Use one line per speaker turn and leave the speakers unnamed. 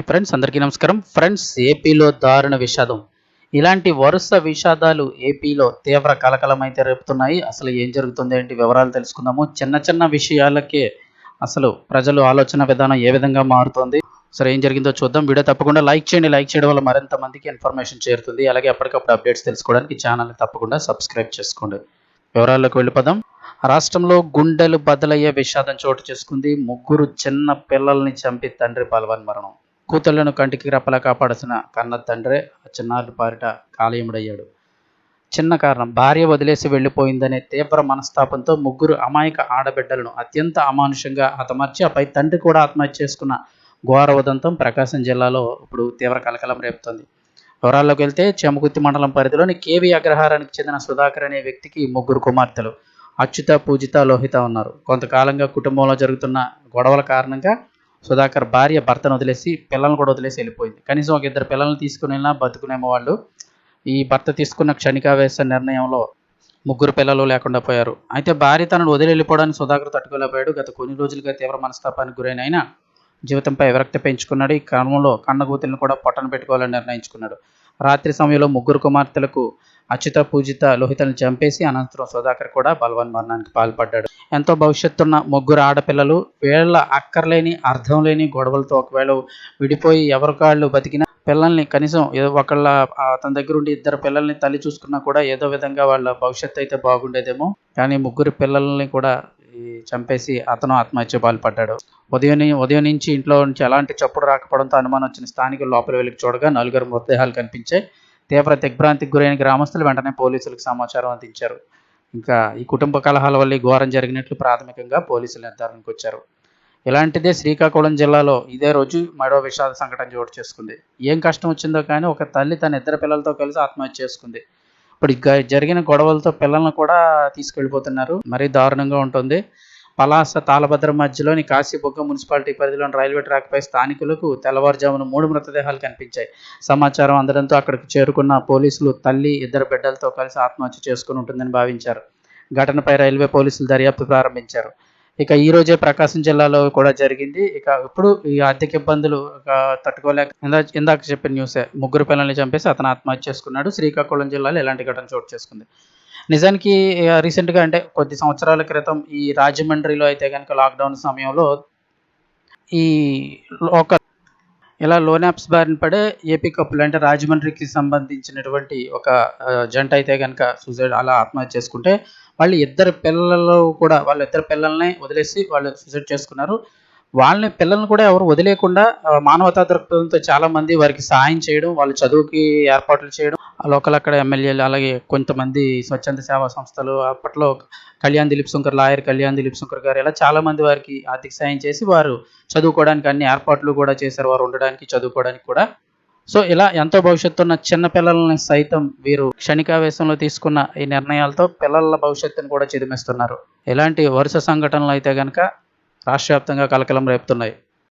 Friends అందరికీ నమస్కారం. Friends, ఏపీలో దారుణ విషాదం. ఇలాంటి వరుస విషాదాలు ఏపీలో తీవ్ర కలకలం అయితే రేపుతున్నాయి. అసలు ఏం జరుగుతుంది ఏంటి వివరాలు తెలుసుకుందాము. చిన్న చిన్న విషయాలకే అసలు ప్రజలు ఆలోచన విధానం ఏ విధంగా మారుతోంది, సరే ఏం జరిగిందో చూద్దాం. వీడియో తప్పకుండా లైక్ చేయండి. లైక్ చేయడం వల్ల మరింత మందికి ఇన్ఫర్మేషన్ చేరుతుంది. అలాగే ఎప్పటికప్పుడు అప్డేట్స్ తెలుసుకోవడానికి ఛానల్ని తప్పకుండా సబ్స్క్రైబ్ చేసుకోండి. వివరాల్లోకి వెళ్ళిపోదాం. రాష్ట్రంలో గుండెలు బద్దలయ్యే విషాదం చోటు చేసుకుంది. ముగ్గురు చిన్న పిల్లల్ని చంపి తండ్రి బలవన్మరణం. కూతుళ్లను కంటికి రెప్పలా కాపాడాల్సిన కన్న తండ్రే చిన్నారి పారిట కాలేయముడయ్యాడు. చిన్న కారణం, భార్య వదిలేసి వెళ్లిపోయిందనే తీవ్ర మనస్తాపంతో ముగ్గురు అమాయక ఆడబిడ్డలను అత్యంత అమానుషంగా హతమార్చి ఆపై తండ్రి కూడా ఆత్మహత్య చేసుకున్న ఘోర ఉదంతం ప్రకాశం జిల్లాలో ఇప్పుడు తీవ్ర కలకలం రేపుతోంది. వివరాల్లోకి వెళ్తే, చెమకుర్తి మండలం పరిధిలోని కేవీ అగ్రహారానికి చెందిన సుధాకర్ అనే వ్యక్తికి ముగ్గురు కుమార్తెలు అచ్యుత, పూజిత, లోహిత ఉన్నారు. కొంతకాలంగా కుటుంబంలో జరుగుతున్న గొడవల కారణంగా సుధాకర్ భార్య భర్తను వదిలేసి పిల్లలను కూడా వదిలేసి వెళ్ళిపోయింది. కనీసం ఒక ఇద్దరు పిల్లల్ని తీసుకుని వెళ్ళినా బతుకునేమో వాళ్ళు. ఈ భర్త తీసుకున్న క్షణికావేశ నిర్ణయంలో ముగ్గురు పిల్లలు లేకుండా పోయారు. అయితే భార్య తనను వదిలి వెళ్ళిపోవడానికి సుధాకర్ తట్టుకోలేకపోయాడు. గత కొన్ని రోజులుగా తీవ్ర మనస్తాపానికి గురైన ఆయన జీవితంపై విరక్తి పెంచుకున్నాడు. ఈ క్రమంలో కన్నగూతులను కూడా పొట్టన పెట్టుకోవాలని నిర్ణయించుకున్నాడు. రాత్రి సమయంలో ముగ్గురు కుమార్తెలకు అచ్యుత, పూజిత, లోహితలను చంపేసి అనంతరం సుధాకర్ కూడా బలవన్మరణానికి పాల్పడ్డాడు. ఎంతో భవిష్యత్తున్న ముగ్గురు ఆడపిల్లలు వీళ్ళ అక్కర్లేని అర్థం లేని గొడవలతో ఒకవేళ విడిపోయి ఎవరికాళ్ళు బతికిన పిల్లల్ని కనీసం ఏదో ఒకళ్ళ అతని దగ్గర ఉండి ఇద్దరు పిల్లల్ని తల్లి చూసుకున్నా కూడా ఏదో విధంగా వాళ్ళ భవిష్యత్తు అయితే బాగుండేదేమో. కానీ ముగ్గురు పిల్లల్ని కూడా చంపేసి అతను ఆత్మహత్య పాల్పడ్డాడు. ఉదయం నుంచి ఇంట్లో నుంచి ఎలాంటి చప్పుడు రాకపోవడంతో అనుమానం వచ్చిన స్థానికులు లోపల వెళ్లి చూడగా నలుగురు మృతదేహాలు కనిపించాయి. తీవ్ర దిగ్భ్రాంతికి గురైన గ్రామస్తులు వెంటనే పోలీసులకు సమాచారం అందించారు. ఇంకా ఈ కుటుంబ కలహాల వల్ల ఘోరం జరిగినట్లు ప్రాథమికంగా పోలీసులు నిర్ధారణకు వచ్చారు. ఇలాంటిదే శ్రీకాకుళం జిల్లాలో ఇదే రోజు మరో విషాద సంఘటన చోటు చేసుకుంది. ఏం కష్టం వచ్చిందో కానీ ఒక తల్లి తన ఇద్దరు పిల్లలతో కలిసి ఆత్మహత్య చేసుకుంది. ఇప్పుడు జరిగిన గొడవలతో పిల్లలను కూడా తీసుకెళ్ళిపోతున్నారు. మరీ దారుణంగా ఉంటుంది. పలాస తాళభద్ర మధ్యలోని కాశీబుగ్గ మున్సిపాలిటీ పరిధిలోని రైల్వే ట్రాక్పై స్థానికులకు తెల్లవారుజామున 3 మృతదేహాలు కనిపించాయి. సమాచారం అందడంతో అక్కడికి చేరుకున్న పోలీసులు తల్లి, ఇద్దరు బిడ్డలతో కలిసి ఆత్మహత్య చేసుకుని ఉంటుందని భావించారు. ఘటనపై రైల్వే పోలీసులు దర్యాప్తు ప్రారంభించారు. ఇక ఈ రోజే ప్రకాశం జిల్లాలో కూడా జరిగింది. ఇక ఇప్పుడు ఈ ఆర్థిక ఇబ్బందులు తట్టుకోలేక ఇందాక చెప్పిన న్యూసే, ముగ్గురు పిల్లల్ని చంపేసి అతను ఆత్మహత్య చేసుకున్నాడు. శ్రీకాకుళం జిల్లాలో ఇలాంటి ఘటన చోటు చేసుకుంది. నిజానికి రీసెంట్గా అంటే కొద్ది సంవత్సరాల క్రితం ఈ రాజమండ్రిలో అయితే కనుక లాక్డౌన్ సమయంలో ఈ ఇలా లోన్ యాప్స్ బారిన పడే ఏపీ కప్పులు అంటే రాజమండ్రికి సంబంధించినటువంటి ఒక జంట అయితే కనుక సూసైడ్ అలా ఆత్మహత్య చేసుకుంటే వాళ్ళు ఇద్దరు పిల్లల్ని వదిలేసి వాళ్ళు సూసైడ్ చేసుకున్నారు. పిల్లల్ని కూడా ఎవరు వదిలేయకుండా మానవతా దృక్పథంతో చాలామంది వారికి సహాయం చేయడం, వాళ్ళ చదువుకి ఏర్పాట్లు చేయడం, లోకల్ అక్కడ ఎమ్మెల్యేలు, అలాగే కొంతమంది స్వచ్ఛంద సేవా సంస్థలు, అప్పట్లో లాయర్ కళ్యాణ్ దిలీప్ శంకర్ గారు, ఇలా చాలామంది వారికి ఆర్థిక సాయం చేసి వారు చదువుకోవడానికి అన్ని ఏర్పాట్లు కూడా చేశారు. వారు ఉండడానికి, చదువుకోవడానికి కూడా. సో ఇలా ఎంతో భవిష్యత్తు ఉన్న చిన్న పిల్లల్ని సైతం వీరు క్షణికావేశంలో తీసుకున్న ఈ నిర్ణయాలతో పిల్లల భవిష్యత్తును కూడా చిదిమేస్తున్నారు. ఇలాంటి వరుస సంఘటనలు అయితే కనుక రాష్ట్ర వ్యాప్తంగా కలకలం రేపుతున్నాయి.